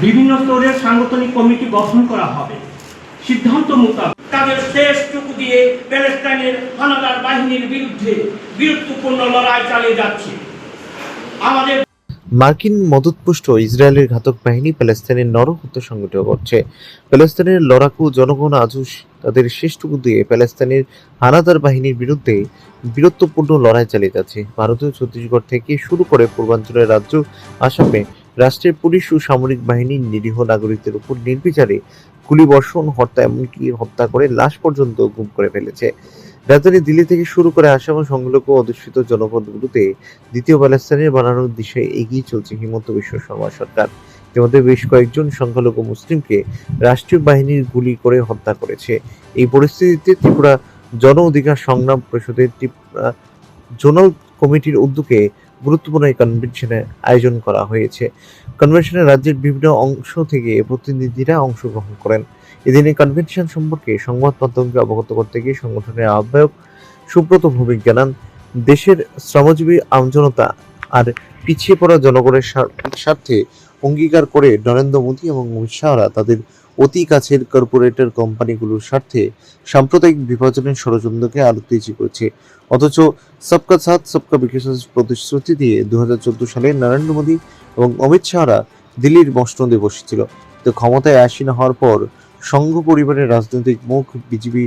বিভিন্ন স্তরের সাংগঠনিক কমিটি গঠন করা হবে। সিদ্ধান্ত মোতাবেক তাদের শেষটুকু দিয়ে প্যালেস্টাইনের হানাদার বাহিনীর বিরুদ্ধে বীরত্বপূর্ণ লড়াই চালিয়ে যাচ্ছে। আমাদের মার্কিন মদতপুষ্ট ইসরায়েলের ঘাতক বাহিনী প্যালেস্তাইনের নরহত্যা সংঘটিত করছে। প্যালেস্তাইনের লড়াকু জনগণ আজও তাদের শেষটুকু দিয়ে প্যালেস্তাইনের হানাদার বাহিনীর বিরুদ্ধে বীরত্বপূর্ণ লড়াই চালিয়ে যাচ্ছে। ভারতীয় ছত্তিশগড় থেকে শুরু করে পূর্বাঞ্চলের রাজ্য আসামে রাষ্ট্রের পুলিশ ও সামরিক বাহিনী নিরীহ নাগরিকদের উপর নির্বিচারে গুলিবর্ষণ, হত্যা, এমনকি হত্যা করে লাশ পর্যন্ত গুম করে ফেলেছে। রাজধানী দিল্লি থেকে শুরু করে আসাম ও সংলগ্ন অধ্যুষিত জনপদগুলোতে দ্বিতীয় প্যালেস্তাইনের বানানোর দিশায় এগিয়ে চলছে হিমন্ত বিশ্ব শর্মা সরকার। ইতিমধ্যে বেশ কয়েকজন সংখ্যালঘু মুসলিমকে রাষ্ট্রীয় বাহিনীর গুলি করে হত্যা করেছে। এই পরিস্থিতিতে ত্রিপুরা জন অধিকার সংগ্রাম পরিষদের ত্রিপুরা জোনাল কমিটির উদ্যোগে গুরুত্বপূর্ণ এই কনভেনশনের আয়োজন করা হয়েছে। কনভেনশনে রাজ্যের বিভিন্ন অংশ থেকে প্রতিনিধিরা অংশগ্রহণ করেন। এদিনে কনভেনশন সম্পর্কে সংবাদ মাধ্যমকে অবগত করতে গিয়ে সংগঠনের আহ্বায়ক সুব্রত ভৌমিক জানান, দেশের শ্রমজীবী আমজনতা আর পিছিয়ে পড়া জনগণের স্বার্থে অঙ্গীকার করে নরেন্দ্র মোদী এবং অমিত শাহরা তাদের অতি কাছের কর্পোরেটর কোম্পানিগুলোর স্বার্থে সাম্প্রদায়িক বিভাজনের ষড়যন্ত্রকে আরো তেজি করেছে। অথচ সবকা সাথ সবকা বিকাশের প্রতিশ্রুতি দিয়ে 2014 সালে নরেন্দ্র মোদী এবং অমিত শাহরা দিল্লির মসনদে বসেছিল। তো ক্ষমতায় আসীন হওয়ার পর সংঘ পরিবারের রাজনৈতিক মুখ বিজেপি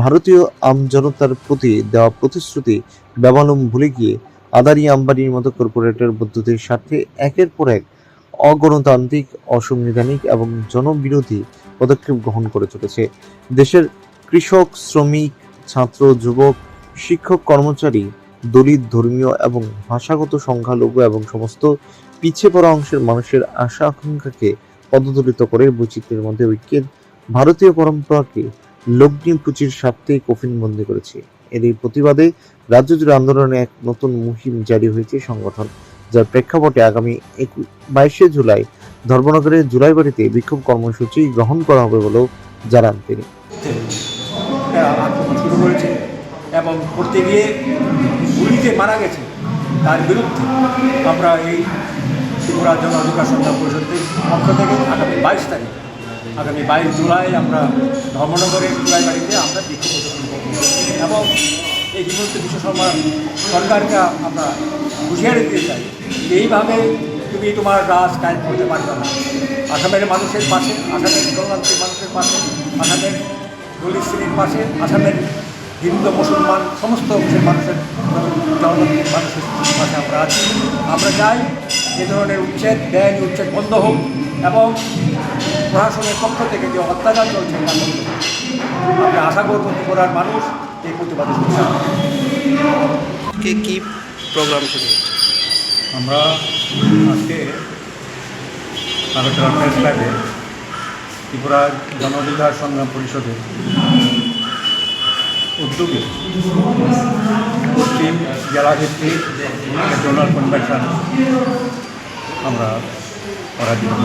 ভারতীয় আমজনতার প্রতি দেওয়া প্রতিশ্রুতি বেমালুম ভুলে গিয়ে আদানি আম্বানির মতো কর্পোরেটর বুদ্ধদের স্বার্থে একের পর এক অগণতান্ত্রিক, অসাংবিধানিক এবং জনবিরোধী পদক্ষেপ গ্রহণ করে চলেছে। দেশের কৃষক, শ্রমিক, ছাত্র, যুবক, শিক্ষক, কর্মচারী, দলিত, ধর্মীয় এবং ভাষাগত সংখ্যালঘু এবং সমস্ত পিছিয়ে পড়া অংশের মানুষের আশা আকাঙ্ক্ষাকে পদদলিত করে বৈচিত্র্যের মধ্যে ঐক্যের ভারতীয় পরম্পরাকে লগ্নি পুঁজির স্বার্থে কফিনবন্দি করেছে। এর এই প্রতিবাদে রাজ্য জুড়ে আন্দোলনে এক নতুন মুহিম জারি হয়েছে সংগঠন, যার প্রেক্ষাপটে আগামী 22শে জুলাই ধর্মনগরের জুলাইবাড়িতে বিক্ষোভ কর্মসূচি গ্রহণ করা হবে বলেও জানান তিনি। আক্রমণ শুরু করেছে এবং করতে গিয়ে গুলিতে মারা গেছে, তার বিরুদ্ধে আমরা এই ত্রিপুরা জন অধিকার সংগ্রাম পরিষদের পক্ষ থেকে আগামী 22 তারিখ, আগামী 22 জুলাই আমরা ধর্মনগরের জুলাইবাড়িতে আমরা বিক্ষোভ প্রদর্শন করব এবং এই হিমন্ত বিশ্ব শর্মা সরকারকে আমরা হুঁশিয়ারি দিতে চাই যে এইভাবে তুমি তোমার রাজ কায়েম করতে পারবে না। আসামের মানুষের পাশে, আসামের গণতান্ত্রিক মানুষের পাশে, আসামের দলিত শ্রেণীর পাশে, আসামের হিন্দু মুসলমান সমস্ত মানুষের জনগণের মানুষের পাশে আমরা আছি। আমরা চাই এ ধরনের উচ্ছেদ, বেআইনি উচ্ছেদ বন্ধ হোক এবং প্রশাসনের পক্ষ থেকে যে অত্যাচার চলছে তা বন্ধ হোক। আমরা আশা করব ত্রিপুরার মানুষ এই প্রতিবাদে কি প্রোগ্রাম শুরু হচ্ছে? আমরা আজকে আগরতলা প্রেস ক্লাবে ত্রিপুরা জন অধিকার সংগ্রাম পরিষদের উদ্যোগে পশ্চিম জেলাভিত্তিক জোনাল কনভেনশন আমরা করার জন্য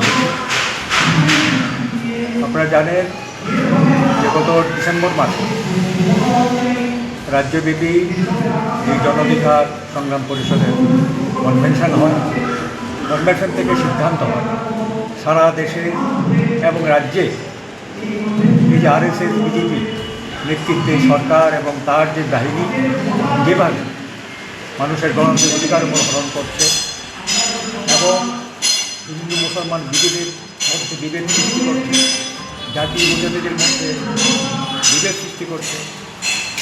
আপনারা জানেন যে গত ডিসেম্বর মাসে রাজ্যব্যাপী এই জন অধিকার সংগ্রাম পরিষদের কনভেনশন হয়। কনভেনশন থেকে সিদ্ধান্ত হয় সারা দেশে এবং রাজ্যে এই যে RSS বিজেপি নেতৃত্বে সরকার এবং তার যে বাহিনী যেভাবে মানুষের গণতান্ত্রিক অধিকার উপর হরণ করছে এবং হিন্দু মুসলমান বিভেদের মধ্যে বিভেদ সৃষ্টি করছে, জাতি উপজাতিদের মধ্যে বিভেদ সৃষ্টি করছে,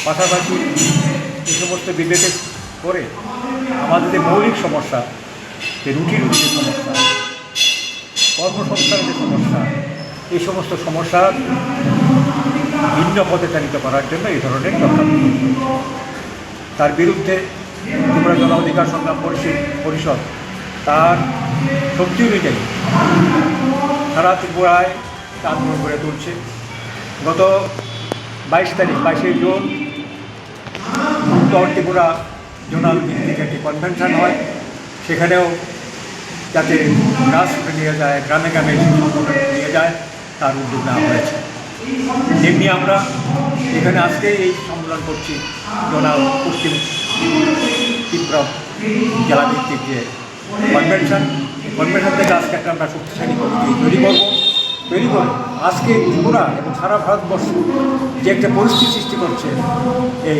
পাশাপাশি এই সমস্ত বিভেদের করে আমাদের যে মৌলিক সমস্যা, যে রুটি রুটির সমস্যা, কর্মসংস্থানের যে সমস্যা, এই সমস্ত সমস্যার ভিন্ন পথে চালিত করার জন্য এই ধরনের চক্রান্ত তার বিরুদ্ধে ত্রিপুরা জন অধিকার সংগ্রাম পরিষদ তার শক্তি অনুযায়ী সারা ত্রিপুরায় আন্দোলন করে তুলছে। গত 22 তারিখ 22শে জুন উত্তর ত্রিপুরা জোনাল ভিত্তিক একটি কনভেনশন হয়। সেখানেও যাতে গ্রাসরুটে নিয়ে যায়, গ্রামে গ্রামে নিয়ে যায়, তার উদ্যোগ নেওয়া হয়েছে। যেমনি আমরা এখানে আজকে এই সম্মেলন করছি জোনাল পশ্চিম ত্রিপুরা জেলাভিত্তিক যে কনভেনশন, কনভেনশন থেকে আজকে একটা আমরা শক্তিশালী কমিটি তৈরি করে আজকে ত্রিপুরা এবং সারা ভারতবর্ষ যে একটা পরিস্থিতি সৃষ্টি করছে এই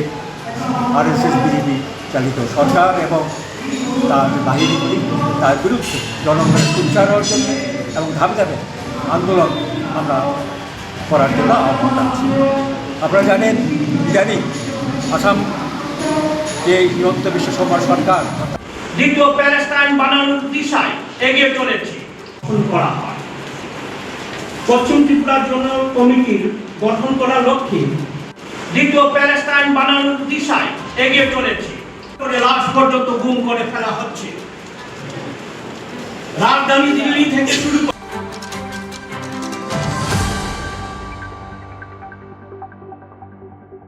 RSS বিজেপি চালিত সরকার এবং তার বাহিনীগুলি তার বিরুদ্ধে জনগণের উচ্চার হওয়ার জন্য এবং ধাপে ধাপে আন্দোলন আমরা করার জন্য আহ্বান জানাচ্ছি। আপনারা জানেন ইদানিং আসাম যে হিমন্ত বিশ্ব শর্মা সরকার দ্বিতীয় প্যালেস্টাইন বানানোর দিশায় এগিয়ে চলেছে করা হয়। পশ্চিম ত্রিপুরার জন্য কমিটির গঠন করার লক্ষ্যে দ্বিতীয় প্যালেস্টাইন বানানোর দিশায় এগিয়ে চলেছে। লাশ পর্যন্ত গুম করে ফেলা হচ্ছে। রাজধানী দিল্লি থেকে শুরু